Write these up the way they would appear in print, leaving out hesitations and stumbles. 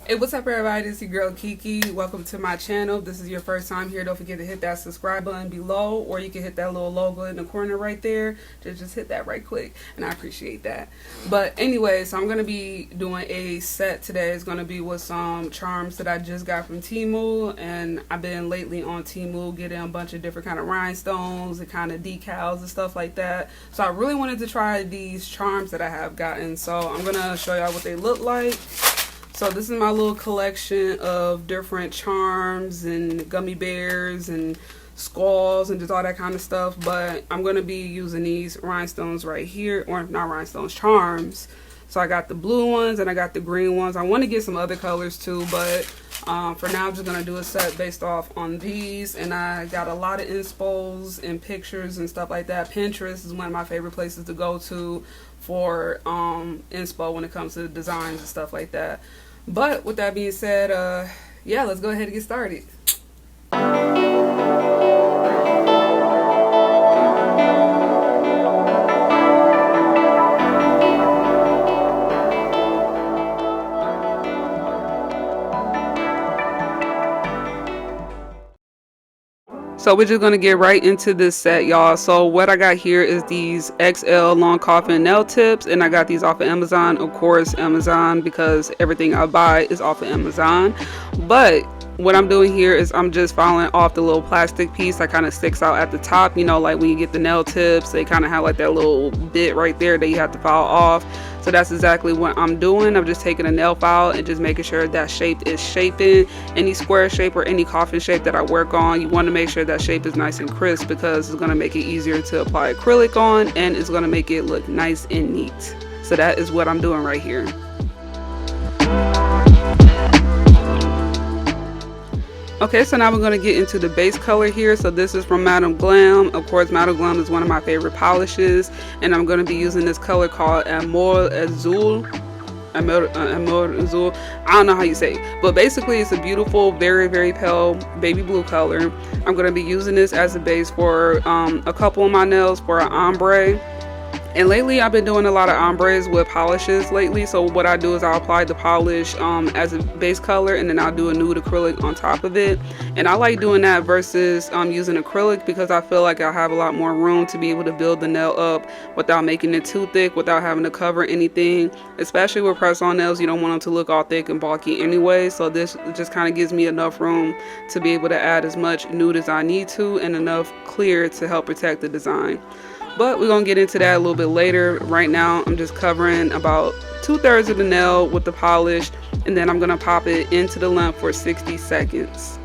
Hey, what's up everybody, this is your girl Kiki. Welcome to my channel. If this is your first time here, don't forget to hit that subscribe button below, or you can hit that little logo in the corner right there. Just hit that right quick, and I appreciate that. But anyway, so I'm going to be doing a set today. It's going to be with some charms that I just got from Temu, and I've been lately on Temu getting a bunch of different kind of rhinestones and kind of decals and stuff like that. So I really wanted to try these charms that I have gotten, so I'm going to show y'all what they look like. So this is my little collection of different charms and gummy bears and skulls and just all that kind of stuff. But I'm going to be using these rhinestones right here, or not rhinestones, charms. So I got the blue ones and I got the green ones. I want to get some other colors too, but for now I'm just going to do a set based off on these. And I got a lot of inspos and pictures and stuff like that. Pinterest is one of my favorite places to go to for inspo when it comes to designs and stuff like that. But with that being said, yeah, let's go ahead and get started. So we're just going to get right into this set, y'all. So what I got here is these XL long coffin nail tips, and I got these off of Amazon. Of course, Amazon, because everything I buy is off of Amazon. But what I'm doing here is I'm just filing off the little plastic piece that kind of sticks out at the top. You know, like when you get the nail tips, they kind of have like that little bit right there that you have to file off. So that's exactly what I'm doing. I'm just taking a nail file and just making sure that shape is shaping. Any square shape or any coffin shape that I work on, you want to make sure that shape is nice and crisp, because it's going to make it easier to apply acrylic on, and it's going to make it look nice and neat. So that is what I'm doing right here. Okay, so now we're going to get into the base color here. So this is from Madame Glam. Of course, Madame Glam is one of my favorite polishes, and I'm going to be using this color called Amor Azul. Amor Azul. I don't know how you say it, but basically it's a beautiful, very, very pale baby blue color. I'm going to be using this as a base for a couple of my nails for an ombre. And lately I've been doing a lot of ombres with polishes lately. So what I do is I'll apply the polish as a base color, and then I'll do a nude acrylic on top of it. And I like doing that versus using acrylic, because I feel like I'll have a lot more room to be able to build the nail up without making it too thick, without having to cover anything. Especially with press-on nails, you don't want them to look all thick and bulky anyway. So this just kind of gives me enough room to be able to add as much nude as I need to, and enough clear to help protect the design. But we're going to get into that a little bit later. Right now, I'm just covering about 2/3 of the nail with the polish, and then I'm going to pop it into the lamp for 60 seconds.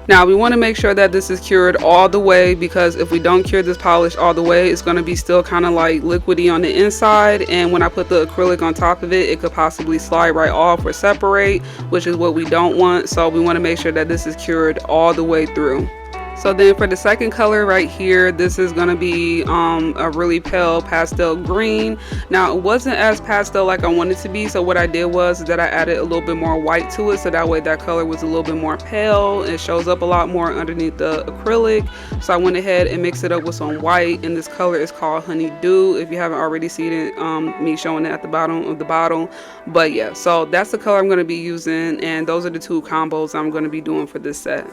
Now, we want to make sure that this is cured all the way, because if we don't cure this polish all the way, it's going to be still kind of like liquidy on the inside. And when I put the acrylic on top of it, it could possibly slide right off or separate, which is what we don't want. So we want to make sure that this is cured all the way through. So then for the second color right here, this is going to be a really pale pastel green. Now, it wasn't as pastel like I wanted it to be, so what I did was that I added a little bit more white to it, so that way that color was a little bit more pale. It shows up a lot more underneath the acrylic. So I went ahead and mixed it up with some white, and this color is called Honeydew, if you haven't already seen it, me showing it at the bottom of the bottle. But yeah, so that's the color I'm going to be using, and those are the two combos I'm going to be doing for this set.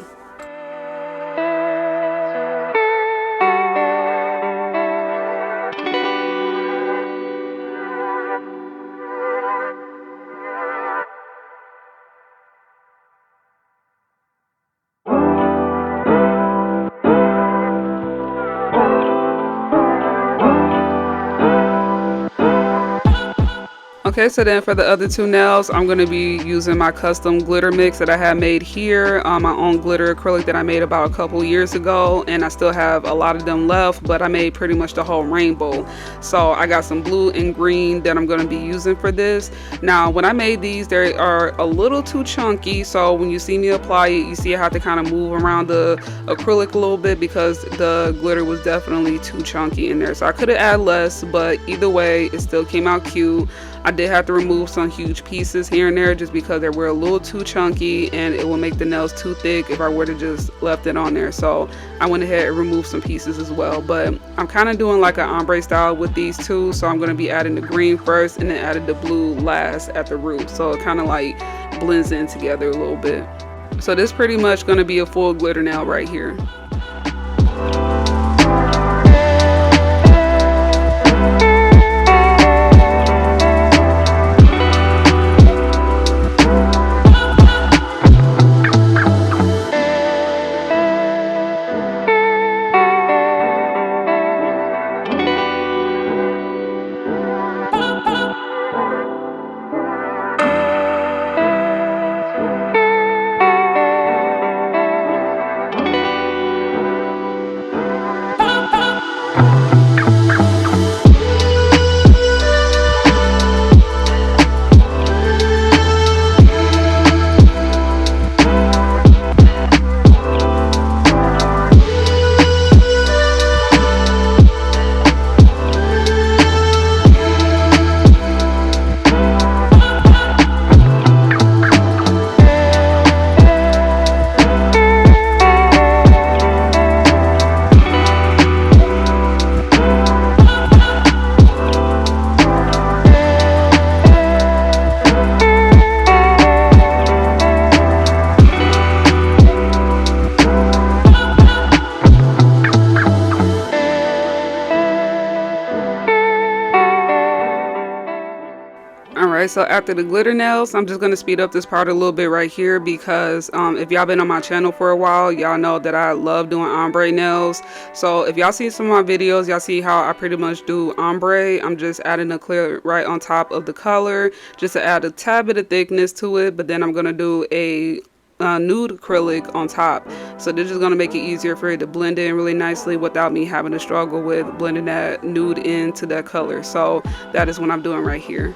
Okay, so then for the other two nails, I'm going to be using my custom glitter mix that I had made here, my own glitter acrylic that I made about a couple years ago, and I still have a lot of them left, but I made pretty much the whole rainbow. So I got some blue and green that I'm going to be using for this. Now, when I made these, they are a little too chunky, so when you see me apply it, you see I have to kind of move around the acrylic a little bit, because the glitter was definitely too chunky in there. So I could have added less, but either way, it still came out cute. I did have to remove some huge pieces here and there just because they were a little too chunky, and it will make the nails too thick if I were to just left it on there. So I went ahead and removed some pieces as well. But I'm kind of doing like an ombre style with these two, so I'm going to be adding the green first and then adding the blue last at the root. So it kind of like blends in together a little bit. So this is pretty much going to be a full glitter nail right here. Alright, so after the glitter nails, I'm just going to speed up this part a little bit right here because if y'all been on my channel for a while, y'all know that I love doing ombre nails. So if y'all see some of my videos, y'all see how I pretty much do ombre. I'm just adding a clear right on top of the color just to add a tad bit of thickness to it, but then I'm going to do a nude acrylic on top. So this is going to make it easier for it to blend in really nicely without me having to struggle with blending that nude into that color. So that is what I'm doing right here.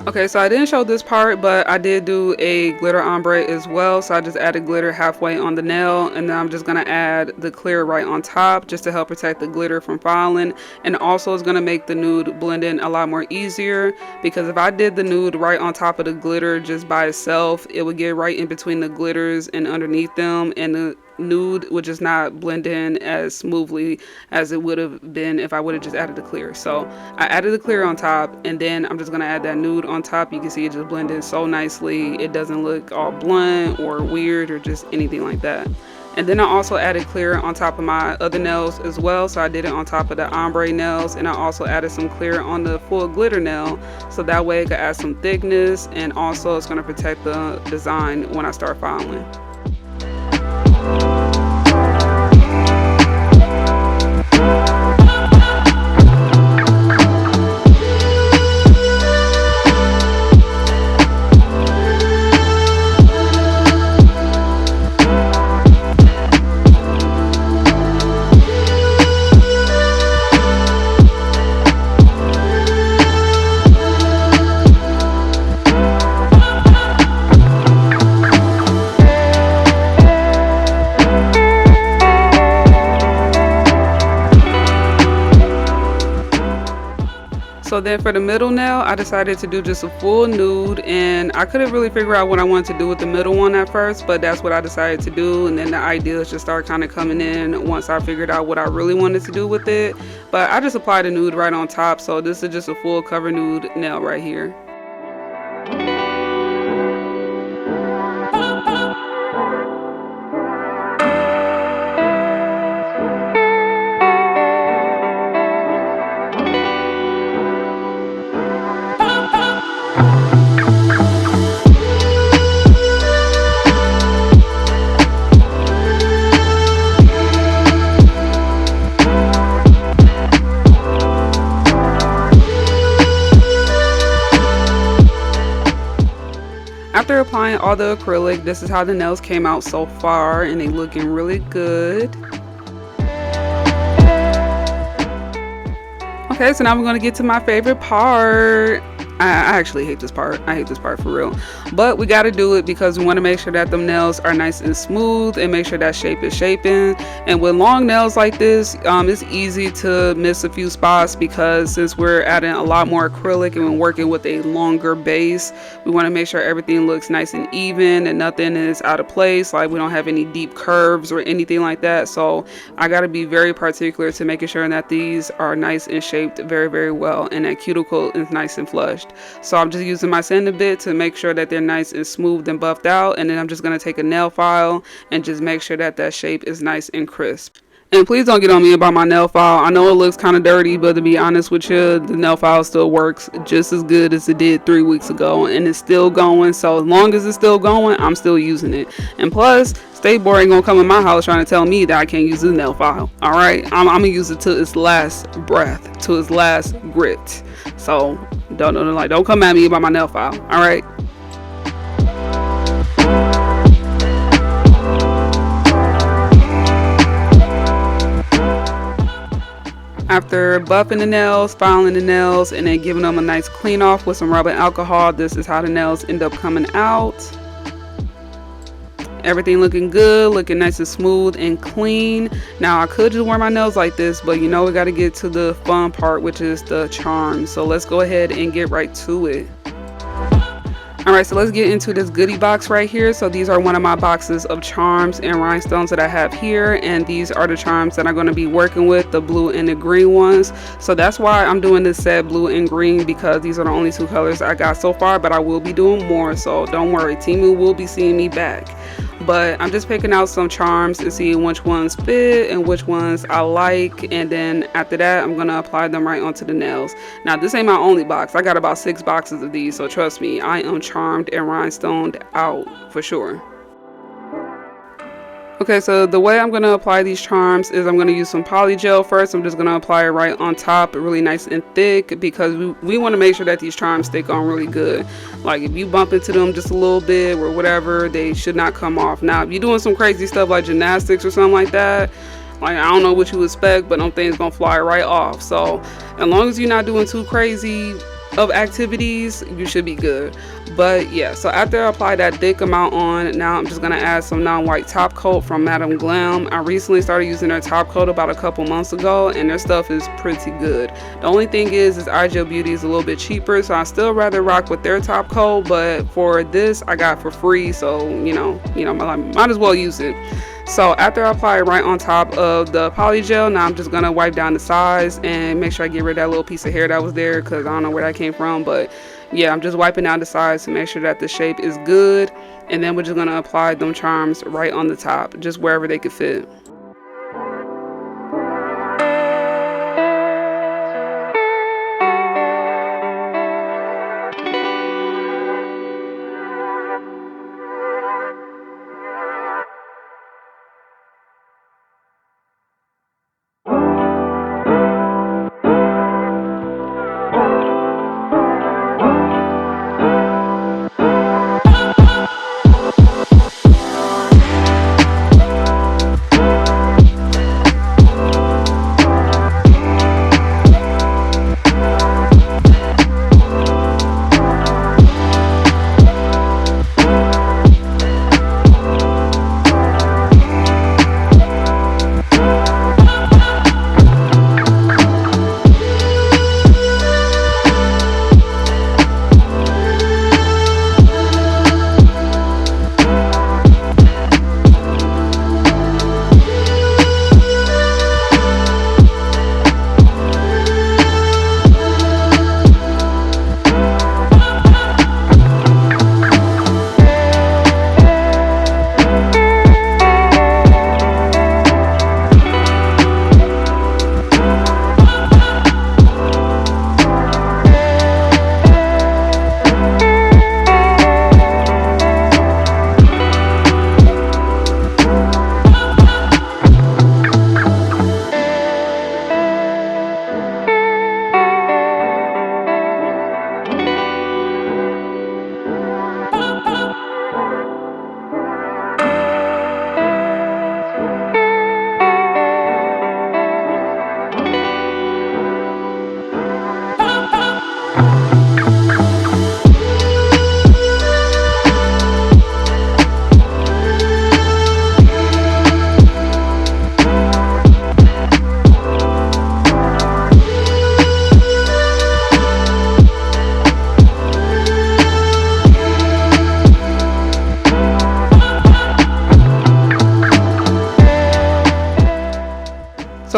Okay, so I didn't show this part, but I did do a glitter ombre as well. So I just added glitter halfway on the nail, and then I'm just going to add the clear right on top just to help protect the glitter from falling. And also it's going to make the nude blend in a lot more easier, because if I did the nude right on top of the glitter just by itself, it would get right in between the glitters and underneath them, and the nude would just not blend in as smoothly as it would have been if I would have just added the clear. So I added the clear on top, and then I'm just going to add that nude on top. You can see it just blend in so nicely. It doesn't look all blunt or weird or just anything like that. And then I also added clear on top of my other nails as well. So I did it on top of the ombre nails, and I also added some clear on the full glitter nail, so that way it could add some thickness, and also it's going to protect the design when I start filing. So then for the middle nail, I decided to do just a full nude, and I couldn't really figure out what I wanted to do with the middle one at first, but that's what I decided to do. And then the ideas just started kind of coming in once I figured out what I really wanted to do with it. But I just applied a nude right on top, so this is just a full cover nude nail right here. After applying all the acrylic, this is how the nails came out so far, and they looking really good. Okay, so now we're going to get to my favorite part. I actually hate this part. I hate this part for real. But we got to do it because we want to make sure that the nails are nice and smooth and make sure that shape is shaping. And with long nails like this, it's easy to miss a few spots because since we're adding a lot more acrylic and we're working with a longer base, we want to make sure everything looks nice and even and nothing is out of place. Like we don't have any deep curves or anything like that. So I got to be very particular to making sure that these are nice and shaped very, very well and that cuticle is nice and flushed. So I'm just using my sanding bit to make sure that they're nice and smooth and buffed out, and then I'm just going to take a nail file and just make sure that that shape is nice and crisp. And please don't get on me about my nail file. I know it looks kind of dirty, but to be honest with you, the nail file still works just as good as it did 3 weeks ago, and it's still going. So as long as it's still going, I'm still using it. And plus, State Board ain't gonna come in my house trying to tell me that I can't use the nail file. All right, I'm gonna use it to its last breath, to its last grit. So don't come at me about my nail file. All right. After buffing the nails, filing the nails, and then giving them a nice clean off with some rubbing alcohol, this is how the nails end up coming out. Everything looking good, looking nice and smooth and clean. Now I could just wear my nails like this, but you know we got to get to the fun part, which is the charms. So let's go ahead and get right to it. Alright, so let's get into this goodie box right here. So these are one of my boxes of charms and rhinestones that I have here, and these are the charms that I'm going to be working with, the blue and the green ones. So that's why I'm doing this set blue and green, because these are the only 2 colors I got so far, but I will be doing more, so don't worry, Temu will be seeing me back. But I'm just picking out some charms and seeing which ones fit and which ones I like, and then after that I'm gonna apply them right onto the nails. Now this ain't my only box. I got about 6 boxes of these, so trust me, I am charmed and rhinestoned out for sure. Okay, so the way I'm going to apply these charms is I'm going to use some poly gel first. I'm just going to apply it right on top, really nice and thick, because we want to make sure that these charms stick on really good. Like if you bump into them just a little bit or whatever, they should not come off. Now if you're doing some crazy stuff like gymnastics or something like that, like I don't know what you expect, but them things gonna fly right off. So as long as you're not doing too crazy of activities, you should be good. But yeah, so after I apply that thick amount on, now I'm just gonna add some non-white top coat from MIDORIMEDIA. I recently started using their top coat about a couple months ago, and their stuff is pretty good. The only thing is IGL Beauty is a little bit cheaper, so I still rather rock with their top coat, but for this I got for free, so you know might as well use it. So after I apply it right on top of the poly gel, now I'm just gonna wipe down the sides and make sure I get rid of that little piece of hair that was there, because I don't know where that came from. But yeah, I'm just wiping down the sides to make sure that the shape is good, and then we're just gonna apply them charms right on the top, just wherever they could fit.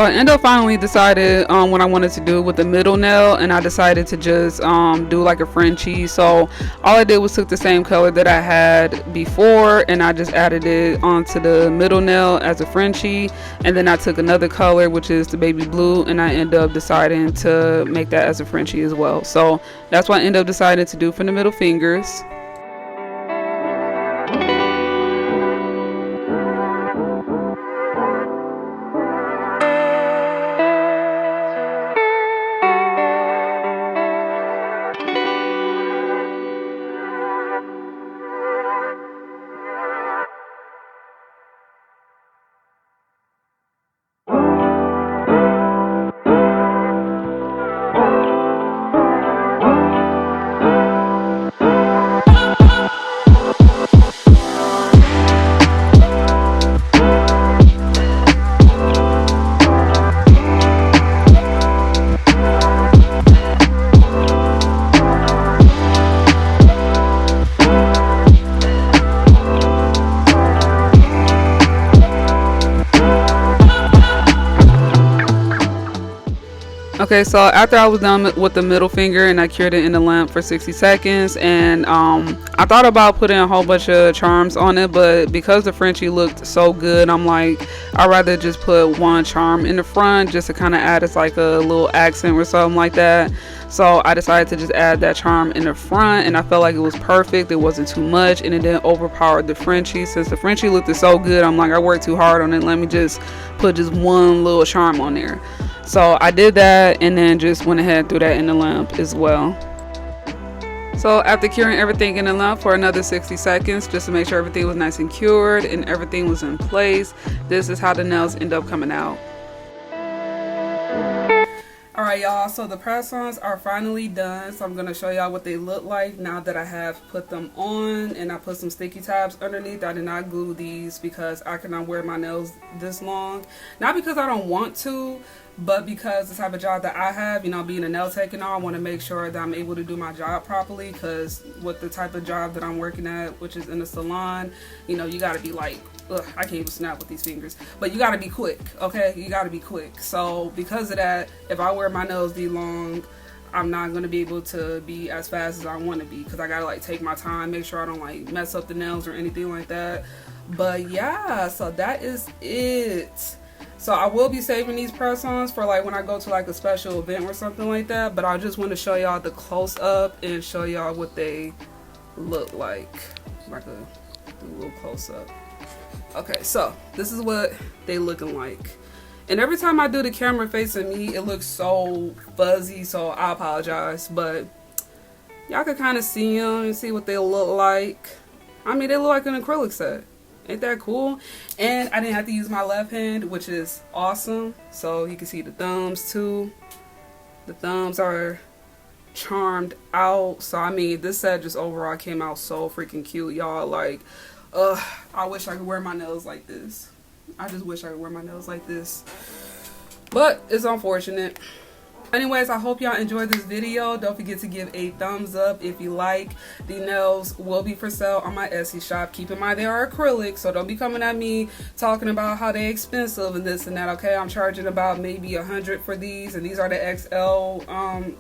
I ended up finally decided what I wanted to do with the middle nail, and I decided to just do like a Frenchie. So all I did was took the same color that I had before, and I just added it onto the middle nail as a Frenchie. And then I took another color, which is the baby blue, and I ended up deciding to make that as a Frenchie as well. So that's what I ended up deciding to do for the middle fingers. Okay, so after I was done with the middle finger and I cured it in the lamp for 60 seconds, and I thought about putting a whole bunch of charms on it, but because the Frenchie looked so good, I'm like, I'd rather just put one charm in the front just to kind of add as like a little accent or something like that. So I decided to just add that charm in the front, and I felt like it was perfect. It wasn't too much, and it didn't overpower the Frenchie. Since the Frenchie looked so good, I'm like, I worked too hard on it. Let me just put just one little charm on there. So I did that, and then just went ahead and threw that in the lamp as well. So after curing everything in the lamp for another 60 seconds, just to make sure everything was nice and cured and everything was in place, this is how the nails end up coming out. Alright y'all, so the press-ons are finally done, so I'm going to show y'all what they look like now that I have put them on, and I put some sticky tabs underneath. I did not glue these because I cannot wear my nails this long. Not because I don't want to, but because the type of job that I have, you know, being a nail tech and all, I want to make sure that I'm able to do my job properly, because with the type of job that I'm working at, which is in a salon, you know, you got to be like, ugh, I can't even snap with these fingers, but you got to be quick, okay? You got to be quick. So because of that, if I wear my nails this long, I'm not going to be able to be as fast as I want to be, because I got to like take my time, make sure I don't like mess up the nails or anything like that. But yeah, so that is it. So I will be saving these press-ons for like when I go to like a special event or something like that, but I just want to show y'all the close-up and show y'all what they look like. Like a little close-up. Okay, so this is what they looking like. And every time I do the camera facing me, it looks so fuzzy, so I apologize, but y'all can kind of see them and see what they look like. I mean, they look like an acrylic set. Ain't that cool? And I didn't have to use my left hand, which is awesome. So you can see the thumbs too. The thumbs are charmed out. So I mean, this set just overall came out so freaking cute, y'all. Like, I wish I could wear my nails like this. I just wish I could wear my nails like this, but it's unfortunate. Anyways, I hope y'all enjoyed this video. Don't forget to give a thumbs up if you like. The nails will be for sale on my Etsy shop. Keep in mind they are acrylic, so don't be coming at me talking about how they're expensive and this and that, okay? I'm charging about maybe $100 for these, and these are the XL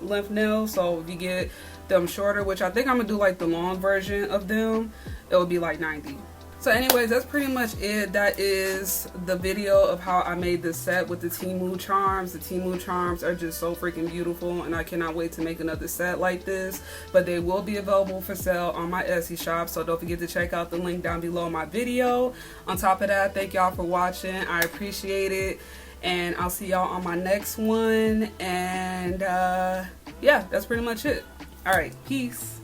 length nails. So if you get them shorter, which I think I'm gonna do like the long version of them, it would be like $90. So anyways, that's pretty much it. That is the video of how I made this set with the Temu charms. The Temu charms are just so freaking beautiful, and I cannot wait to make another set like this. But they will be available for sale on my Etsy shop, so don't forget to check out the link down below my video. On top of that, thank y'all for watching. I appreciate it, and I'll see y'all on my next one. And yeah, that's pretty much it. Alright, peace.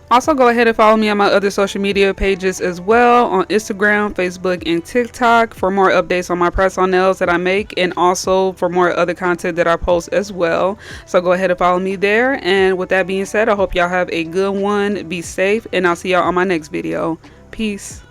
Also, go ahead and follow me on my other social media pages as well, on Instagram, Facebook, and TikTok for more updates on my press-on nails that I make, and also for more other content that I post as well. So go ahead and follow me there. And with that being said, I hope y'all have a good one. Be safe, and I'll see y'all on my next video. Peace.